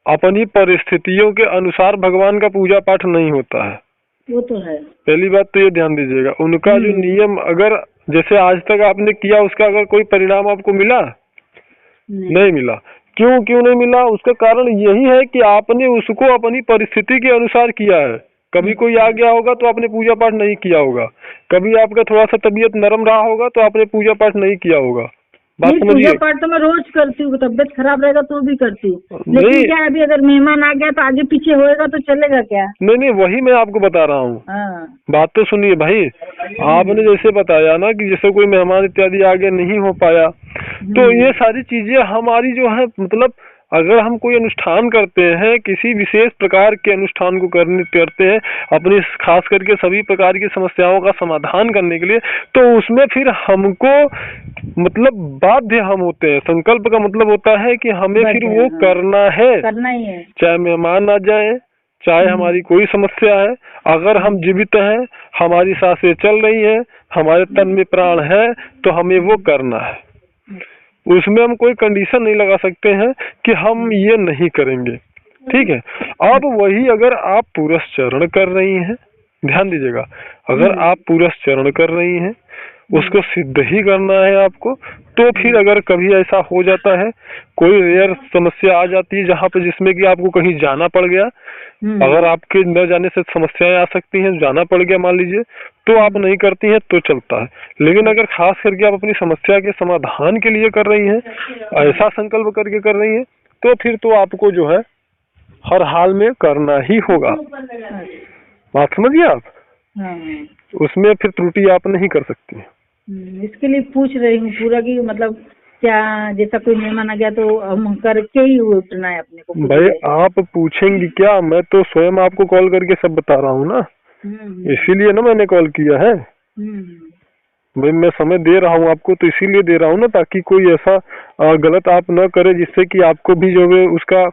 अपनी परिस्थितियों के अनुसार भगवान का पूजा पाठ नहीं होता है। वो तो है। पहली बात तो ये ध्यान दीजिएगा, उनका जो नियम अगर जैसे आज तक आपने किया उसका अगर कोई परिणाम आपको मिला नहीं मिला। क्यों नहीं मिला? उसका कारण यही है कि आपने उसको अपनी परिस्थिति के अनुसार किया है। कभी कोई आ गया होगा तो आपने पूजा पाठ नहीं किया होगा, कभी आपका थोड़ा सा तबीयत नरम रहा होगा तो आपने पूजा पाठ नहीं किया होगा। बात समझिए। पूजा पाठ तो मैं रोज करती हूँ, तबियत खराब रहेगा तो भी करती हूँ, लेकिन क्या अभी अगर मेहमान आ गया तो आगे पीछे होएगा तो चलेगा क्या? नहीं, वही मैं आपको बता रहा हूँ। बात तो सुनिए भाई, आपने जैसे बताया ना कि जैसे कोई मेहमान इत्यादि आगे नहीं हो पाया, तो ये सारी चीजें हमारी जो है मतलब अगर हम कोई अनुष्ठान करते हैं, किसी विशेष प्रकार के अनुष्ठान को करते हैं अपनी खास करके सभी प्रकार की समस्याओं का समाधान करने के लिए, तो उसमें फिर हमको मतलब बाध्य हम होते हैं। संकल्प का मतलब होता है कि हमें फिर वो करना ही है, चाहे मेहमान आ जाए, चाहे हमारी कोई समस्या है, अगर हम जीवित हैं, हमारी सांसें चल रही हैं, हमारे तन में प्राण है, तो हमें वो करना है। उसमें हम कोई कंडीशन नहीं लगा सकते हैं कि हम ये नहीं करेंगे। ठीक है। अब वही अगर आप पुरस्चरण कर रही हैं, ध्यान दीजिएगा, अगर आप पुरस्चरण कर रही हैं, उसको सिद्ध ही करना है आपको, तो फिर अगर कभी ऐसा हो जाता है, कोई रेयर समस्या आ जाती है जहाँ पे जिसमें कि आपको कहीं जाना पड़ गया, अगर आपके न जाने से समस्याएं आ सकती हैं, जाना पड़ गया मान लीजिए, तो आप नहीं करती हैं तो चलता है। लेकिन अगर खास करके आप अपनी समस्या के समाधान के लिए कर रही हैं, ऐसा संकल्प करके कर रही हैं, तो फिर तो आपको जो है हर हाल में करना ही होगा। बात समझिए आप? उसमें फिर त्रुटि आप नहीं कर सकती। इसके लिए पूछ रही हूँ पूरा कि मतलब क्या जैसा कोई मेहमान आ गया तो हम करके ही उठना है अपने को। भाई आप पूछेंगी क्या? मैं तो स्वयं आपको कॉल करके सब बता रहा हूँ ना, इसीलिए ना मैंने कॉल किया है। भाई मैं समय दे रहा हूँ आपको तो इसीलिए दे रहा हूँ ना, ताकि कोई ऐसा गलत आप न करे जिससे कि आपको भी जो है उसका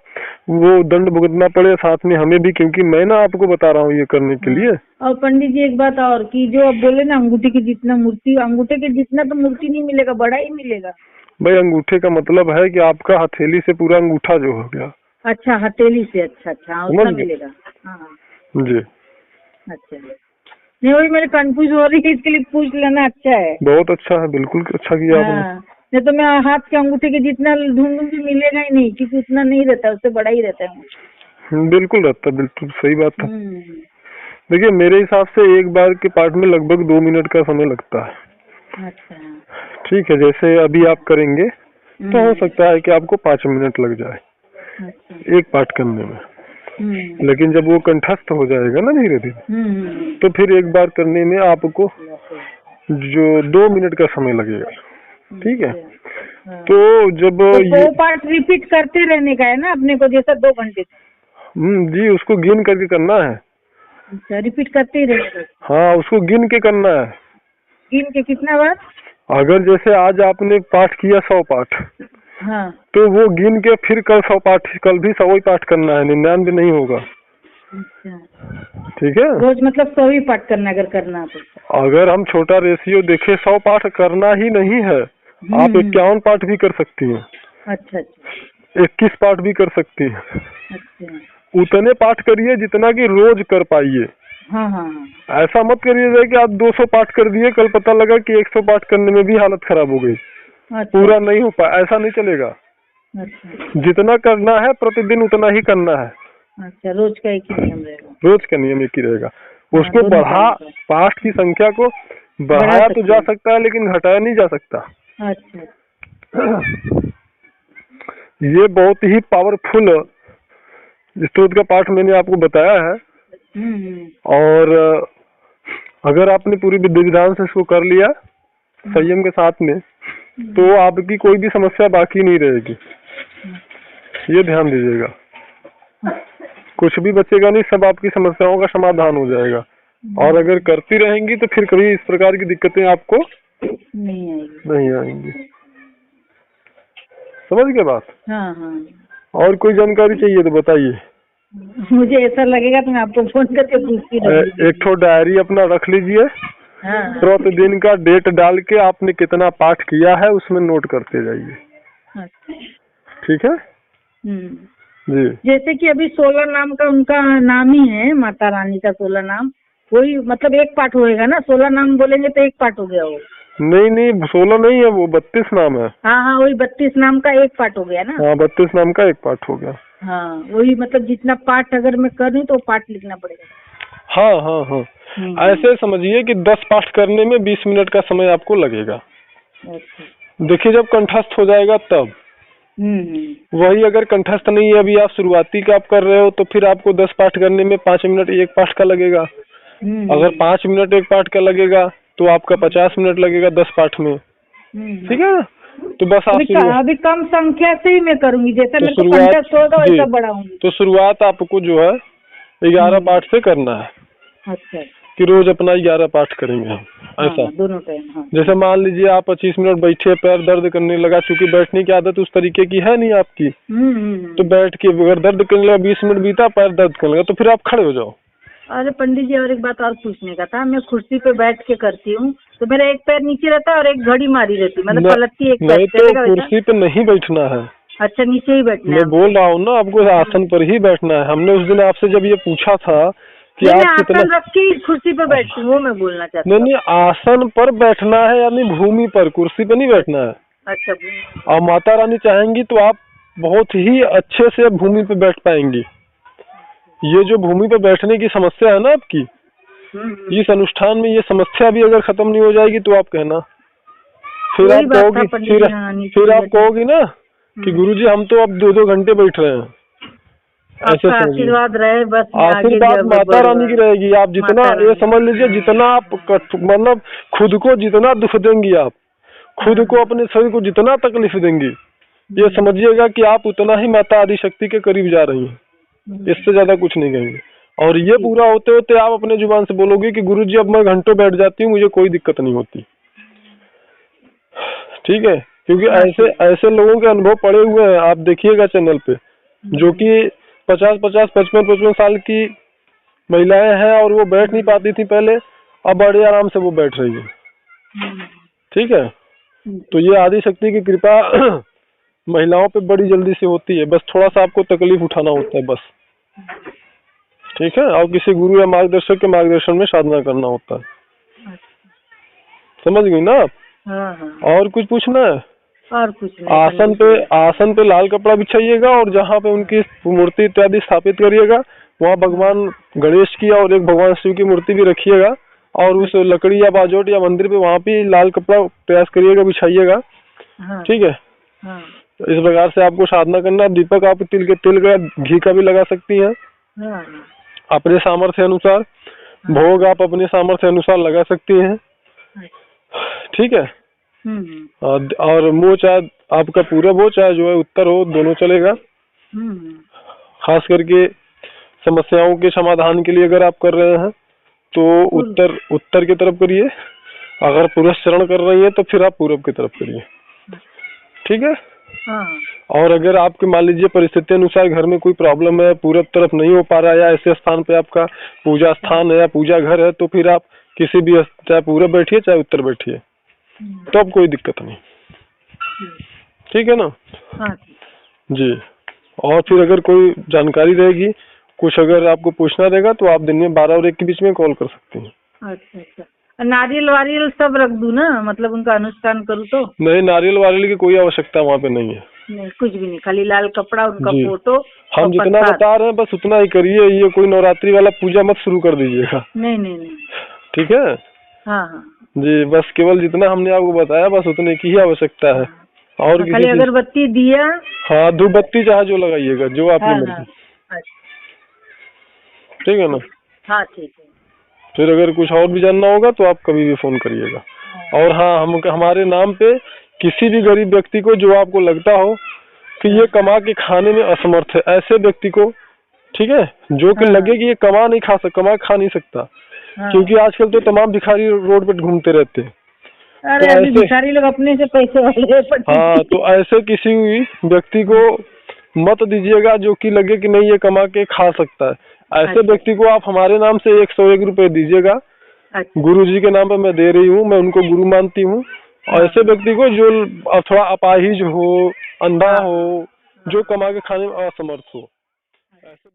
वो दंड भुगतना पड़े, साथ में हमें भी, क्योंकि मैं ना आपको बता रहा हूँ ये करने के लिए। और पंडित जी एक बात और कि जो आप बोले ना अंगूठी के जितना मूर्ति, अंगूठे के जितना तो मूर्ति नहीं मिलेगा, बड़ा ही मिलेगा। भाई अंगूठे का मतलब है कि आपका हथेली से पूरा अंगूठा जो हो गया। अच्छा, हथेली से। अच्छा उतना मिलेगा। जी अच्छा, नहीं वही मेरे कंफ्यूज हो रही है, इसके लिए पूछ लेना अच्छा है। बहुत अच्छा है, बिल्कुल अच्छा किया आपने। नहीं तो मैं हाथ के अंगूठे के जितना ढूंढूंगी मिलेगा ही नहीं, क्योंकि उतना नहीं रहता, उससे बड़ा ही रहता है। बिल्कुल रहता है, बिल्कुल सही बात है। देखिए मेरे हिसाब से एक बार के पाठ में लगभग 2 मिनट का समय लगता है। अच्छा ठीक है, जैसे अभी आप करेंगे तो हो सकता है कि आपको 5 मिनट लग जाए एक पाठ करने में, लेकिन जब वो कंठस्थ हो जाएगा ना धीरे धीरे, तो फिर एक बार करने में आपको जो 2 मिनट का समय लगेगा। ठीक है। तो जब तो ये पाठ रिपीट करते रहने का है ना अपने को, जैसा 2 घंटे। जी, उसको गिन करके करना है। अच्छा, रिपीट करते ही रहेगा। हाँ, उसको गिन के करना है। गिन के कितना बार? अगर जैसे आज आपने पाठ किया 100 पाठ, तो वो गिन के फिर कल 100 पाठ, कल भी 100 ही पाठ करना है, 99 नहीं होगा। अच्छा, ठीक है। रोज मतलब 100 ही पाठ करना अगर करना तो। अगर हम छोटा रेशियो देखे 100 पाठ करना ही नहीं है, आप 51 पाठ भी कर सकती हैं। अच्छा, 21 पाठ भी कर सकती हैं। अच्छा, उतने पाठ करिए जितना कि रोज कर पाइए। ऐसा मत करिए कि आप 200 पाठ कर दिए, कल पता लगा कि 100 पाठ करने में भी हालत खराब हो गई। अच्छा, पूरा नहीं हो पाया, ऐसा नहीं चलेगा। अच्छा, जितना करना है प्रतिदिन उतना ही करना है। अच्छा, रोज का एक ही नियम रहेगा। रोज का नियम एक ही रहेगा। उसको बढ़ा, पाठ की संख्या को बढ़ाया तो जा सकता है लेकिन घटाया नहीं जा सकता। अच्छा, ये बहुत ही पावरफुल स्तोत्र का पाठ मैंने आपको बताया है, और अगर आपने पूरी विधि विधान से इसको कर लिया संयम के साथ में, तो आपकी कोई भी समस्या बाकी नहीं रहेगी। ये ध्यान दीजिएगा, कुछ भी बचेगा नहीं, सब आपकी समस्याओं का समाधान हो जाएगा। और अगर करती रहेंगी तो फिर कभी इस प्रकार की दिक्कतें आपको नहीं आएंगी। समझ गए बात? और कोई जानकारी चाहिए तो बताइए। मुझे ऐसा लगेगा तो मैं आपको फोन करके पूछती रहूंगी। एक ठो डायरी अपना रख लीजिए, प्रतिदिन का डेट डाल के आपने कितना पाठ किया है उसमें नोट करते जाइए। ठीक है। जी। जैसे कि अभी 16 नाम का उनका नाम ही है, माता रानी का 16 नाम, वही मतलब एक पाठ होएगा ना? 16 नाम बोलेंगे तो एक पाठ हो गया वो। नहीं नहीं, 16 नहीं है, वो 32 नाम है। हाँ हाँ, वही 32 नाम का एक पाठ हो गया ना? हाँ, 32 नाम का एक पाठ हो गया। हाँ, वही मतलब जितना पाठ अगर मैं कर रही हूँ तो पाठ लिखना पड़ेगा। हाँ हाँ हाँ, ऐसे समझिए कि 10 पाठ करने में 20 मिनट का समय आपको लगेगा। अच्छा। देखिए, जब कंठस्थ हो जाएगा तब। वही अगर कंठस्थ नहीं है, अभी आप शुरुआती का आप कर रहे हो, तो फिर आपको 10 पाठ करने में 5 मिनट एक पाठ का लगेगा। अगर 5 मिनट एक पाठ का लगेगा तो आपका 50 मिनट लगेगा 10 पाठ में। ठीक है ना? तो बस आप अभी कम संख्या से ही मैं करूंगी, जैसे तो मेरे को कंठस्थ होगा वैसा बढ़ाऊंगी। तो शुरुआत आपको जो है 11 पाठ से करना है। अच्छा। कि रोज अपना 11 पाठ करेंगे हम, ऐसा। दोनों टाइम। हाँ। जैसे मान लीजिए आप 25 मिनट बैठे, पैर दर्द करने लगा, चूंकि बैठने की आदत उस तरीके की है नहीं आपकी, तो बैठ के अगर दर्द करने लगा, 20 मिनट बीता, पैर दर्द करने लगा, तो फिर आप खड़े हो जाओ। अरे पंडित जी, और एक बात और पूछने का था। मैं कुर्सी पे बैठ के करती हूँ तो मेरा एक पैर नीचे रहता है और एक घड़ी मारी रहती है, मतलब पलटती एक पैर। नहीं, तो कुर्सी पे नहीं बैठना है। अच्छा, नीचे ही बैठना है? मैं बोल रहा हूँ ना आपको, आसन पर ही बैठना है। हमने उस दिन आपसे जब ये पूछा था कि आप आसन रख के कुर्सी पे बैठती हूँ, वो मैं बोलना चाहती हूँ। नहीं, आसन पर बैठना है, यानी भूमि पर, कुर्सी पे नहीं बैठना है। अच्छा। और माता रानी चाहेंगी तो आप बहुत ही अच्छे से भूमि पे बैठ पाएंगी। ये जो भूमि पे बैठने की समस्या है ना आपकी, इस अनुष्ठान में ये समस्या भी अगर खत्म नहीं हो जाएगी तो आप कहना। फिर आप कहोगी ना कि गुरुजी हम तो अब 2-2 घंटे बैठ रहे हैं। ऐसे आशीर्वाद रहे, बस आशीर्वाद माता रानी की रहेगी। आप जितना, ये समझ लीजिए, जितना आप मतलब खुद को जितना दुख देंगी, आप खुद को, अपने शरीर को जितना तकलीफ देंगी, ये समझिएगा कि आप उतना ही माता आदिशक्ति के करीब जा रही हैं। इससे ज्यादा कुछ नहीं कहेंगे। और ये पूरा होते होते आप अपने जुबान से बोलोगे कि गुरुजी अब मैं घंटों बैठ जाती हूँ, मुझे कोई दिक्कत नहीं होती। ठीक है? क्योंकि ऐसे लोगों के अनुभव पड़े हुए हैं, आप देखिएगा चैनल पे, जो कि 50-50, 55-55 साल की महिलाएं हैं और वो बैठ नहीं पाती थी पहले, अब बड़े आराम से वो बैठ रही है। ठीक है? तो ये आदिशक्ति की कृपा महिलाओं पे बड़ी जल्दी से होती है, बस थोड़ा सा आपको तकलीफ उठाना होता है, बस। ठीक है? और किसी गुरु या मार्गदर्शक के मार्गदर्शन में साधना करना होता है। समझ गई ना आप? और कुछ पूछना है? और कुछ नहीं। आसन पे लाल कपड़ा बिछाइएगा और जहाँ पे उनकी मूर्ति इत्यादि स्थापित करिएगा, वहाँ भगवान गणेश की और एक भगवान शिव की मूर्ति भी रखिएगा, और उस लकड़ी या बाजोट या मंदिर पे वहाँ पे लाल कपड़ा प्रयास करिएगा, बिछाइएगा। ठीक है? तो इस प्रकार से आपको साधना करना। दीपक आप तिल का, घी का भी लगा सकती हैं अपने सामर्थ्य अनुसार। भोग आप अपने सामर्थ्य अनुसार लगा सकती हैं। ठीक है? और मुँह चाहे आपका पूरब हो चाहे जो है उत्तर हो, दोनों चलेगा। खास करके समस्याओं के समाधान के लिए अगर आप कर रहे हैं तो उत्तर की तरफ करिए। अगर पुरस्चरण कर रही है तो फिर आप पूरब की तरफ करिए। ठीक है? और अगर आपके मान लीजिए परिस्थिति अनुसार घर में कोई प्रॉब्लम है, पूरब तरफ नहीं हो पा रहा है, या ऐसे स्थान पे आपका पूजा स्थान है या पूजा घर है, तो फिर आप किसी भी, चाहे पूरब बैठिए चाहे उत्तर बैठिए, तो अब कोई दिक्कत नहीं। ठीक है ना? जी। और फिर अगर कोई जानकारी रहेगी, कुछ अगर आपको पूछना रहेगा, तो आप दिन में 12 और 1 के बीच में कॉल कर सकते हैं। अच्छा। नारियल वारियल सब रख दूं ना, मतलब उनका अनुष्ठान करूँ तो? नहीं, नारियल वारियल की कोई आवश्यकता वहाँ पे नहीं है। नहीं, कुछ भी नहीं, खाली लाल कपड़ा, उनका फोटो। हम जितना बता रहे हैं बस उतना ही करिए। ये कोई नवरात्रि वाला पूजा मत शुरू कर दीजिएगा। नहीं। ठीक है? हाँ। जी, बस केवल जितना हमने आपको बताया बस उतने की ही आवश्यकता है। और खाली अगरबत्ती, दिया, हाँ, धूप बत्ती चाहे जो लगाइएगा, जो आपकी मर्जी। ठीक है ना? हाँ, ठीक है। फिर अगर कुछ और भी जानना होगा तो आप कभी भी फोन करिएगा। और हाँ, हमारे नाम पे किसी भी गरीब व्यक्ति को, जो आपको लगता हो कि ये कमा के खाने में असमर्थ है, ऐसे व्यक्ति को, ठीक है, जो कि लगे कि ये कमा खा नहीं सकता, क्योंकि आजकल तो तमाम भिखारी रोड पे घूमते रहते हैं। अरे तो भिखारी लोग अपने से पैसे वाले। हाँ, तो ऐसे किसी व्यक्ति को मत दीजिएगा जो कि लगे कि नहीं ये कमा के खा सकता है। ऐसे व्यक्ति को आप हमारे नाम से 101 रुपए दीजिएगा। गुरु जी के नाम पे मैं दे रही हूँ, मैं उनको गुरु मानती हूँ। और ऐसे व्यक्ति को जो थोड़ा अपाहिज हो, अंधा हो, जो कमा के खाने में असमर्थ हो, ऐसे